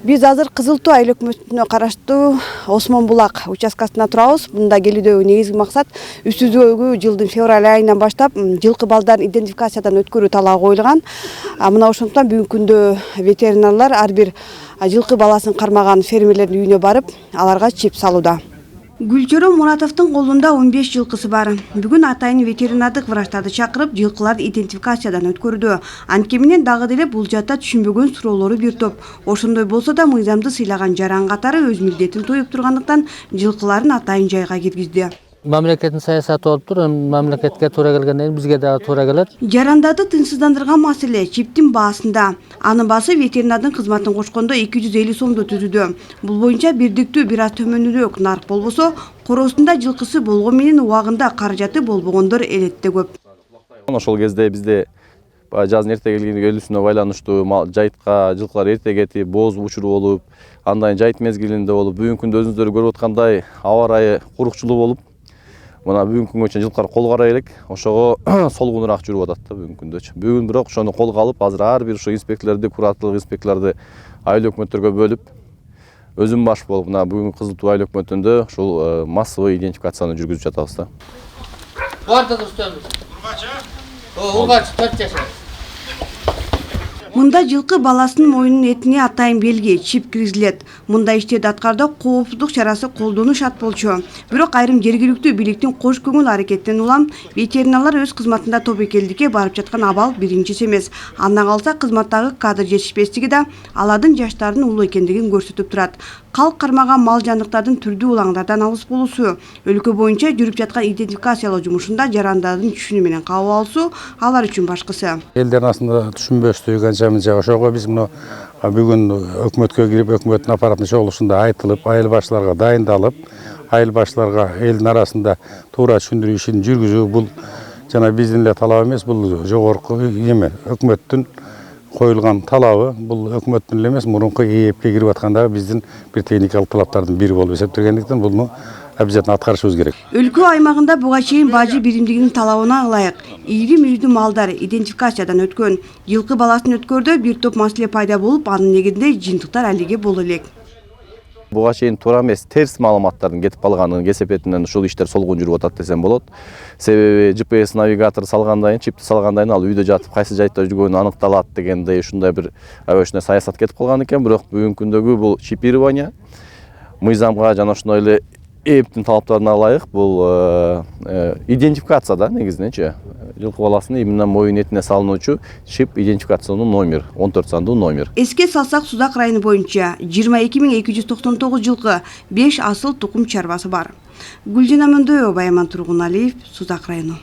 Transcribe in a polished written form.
Биз азыр Кызыл Туу айыл өкмөтүнө караштуу Осмон Булак участкасына турабыз. Мында келүүдөгү негизги максат үстүздөгү жылдын февраль айынан баштап жылкы балдарын идентификациядан өткөрүү талабы коюлган. Мына ошондуктан бүгүнкү күндө ветеринарлар ар бир жылкы баласын кармаган фермерлердин үйүнө барып, аларга чип салууда. Гүлчөрө Муратовдун колунда 15 жылкысы бар. Бүгүн атайын ветеринардык врачтарды чакырып, жылкыларды идентификациядан өткөрдү. Анткени менен дагы деле бул жакта түшүнбөгөн суроолору бир топ. Ошондой болсо да мыйзамды сыйлаган жаран катары өз милдетин тоюп тургандыктан жылкыларын атайын жайга киргизди. Мамлекеттин саясаты болуп тур, мамлекетке туура келгенден кийин бизге дагы туура келет. Жарандарды тынчсыздандырган маселе чиптин баасында. Анын баасы ветеринардын кызматын кошкондо 250 сомдо түзүдү. Бул боюнча бирдиктүү бир аз төмөнүрөөк нарк болбосо, коросунда жылкысы болгон менен убагында каражаты болбогондор элетте көп. Ошол кезде бизде жаздын эрте келүүсүнө байланыштуу жайтка жылкылар эрте кетип, бооз учуру болуп, андан жайыт мезгилинде болуп, бүгүнкү күндө өзүңүздөр көрүп аткандай аба ырайы курукчулуу болуп, мына бүгүнкү күнгө чейин жылкылар кол карай элек, ошого солгунураак жүрүп атат да бүгүнкү күндөчү. Бүгүн бирок ошону колго алып, азыр ар бир ошо инспекторлорду, куратылык инспекторлорду айыл өкмөттөргө бөлүп, өзүм баш болуп, мына бүгүн Кызыл Туу айыл өкмөтүндө ушул массовый идентификацияны жүргүзүп жатабыз да. Барды дустумуз. Ургач 4 жашар. Мында жылкы баласынын моюнунун этине атайын белги чип киргизилет. Мында иштерди аткарда коопсуздук чарасы колдонуу шарт болчу. Бирок айрым жергиликтүү бийликтин кош көңүл аракеттен улам ветеринарлар өз кызматында тобокелдикке барып жаткан абал биринчиси эмес. Андан калса кызматтагы кадр жетишпестиги да алардын жаштарынын улуу экендигин көрсөтүп турат. Калк кармаган мал жандыктардын түрдүү улаңдардан алыс болуусу, өлкө боюнча жүрүп жаткан идентификациялоо жумушунда жарандардын түшүнүү менен кабыл алуусу алар үчүн башкысы. Элдер арасында түшүнбөстүк анча-мынча ошого биз мына бүгүн өкмөткө кирип, өкмөттүн аппараттын чогулушунда айтылып, айыл башчыларга дайындалып, айыл башчыларга элдин арасында туура түшүндүрүү ишин жүргүзүү бул жана биздин эле талап эмес, бул жогорку эме өкмөттүн коюлган талабы, бул өкмөттүн эле эмес, мурунку ЭЭПке кирип аткандагы биздин бир техникалык талаптардын бири болуп эсептелгендиктен буну обязательно аткарышыбыз керек. Өлкө аймагында буга чейин бажы биримдигинин талабына ылайык ийри-мүйрдүү малдар идентификациядан өткөн. Жылкы баласын өткөрдө бир топ маселе пайда болуп, анын негизинде жыйынтыктар алиге боло элек. Буга чейин туура эмес, терс маалыматтардын кетип калганын кесепетинен ушул иштер солгун жүрүп атат десем болот. Себеби GPS навигатор салгандан кийин, чипти салгандан кийин ал үйдө жатып, кайсы жайытта жүргөнү аныкталат дегендей ушундай бир аябай саясат кетип калган экен. Бирок бүгүнкү күндөгү бул чипирование мыйзамга жана ошондой эле ЭЭПтин талаптарына ылайык бул идентификация да негизиненчи. Жылкы баласынын именно моюн этине салынуучу чип идентификационный номер, 14 сандуу номер. Эске салсак, Сузак району боюнча 22299 жылкы, 5 асыл тукум чарбасы бар. Гүлжина Мөндөөбү, Байман Тургуналиев, Сузак району.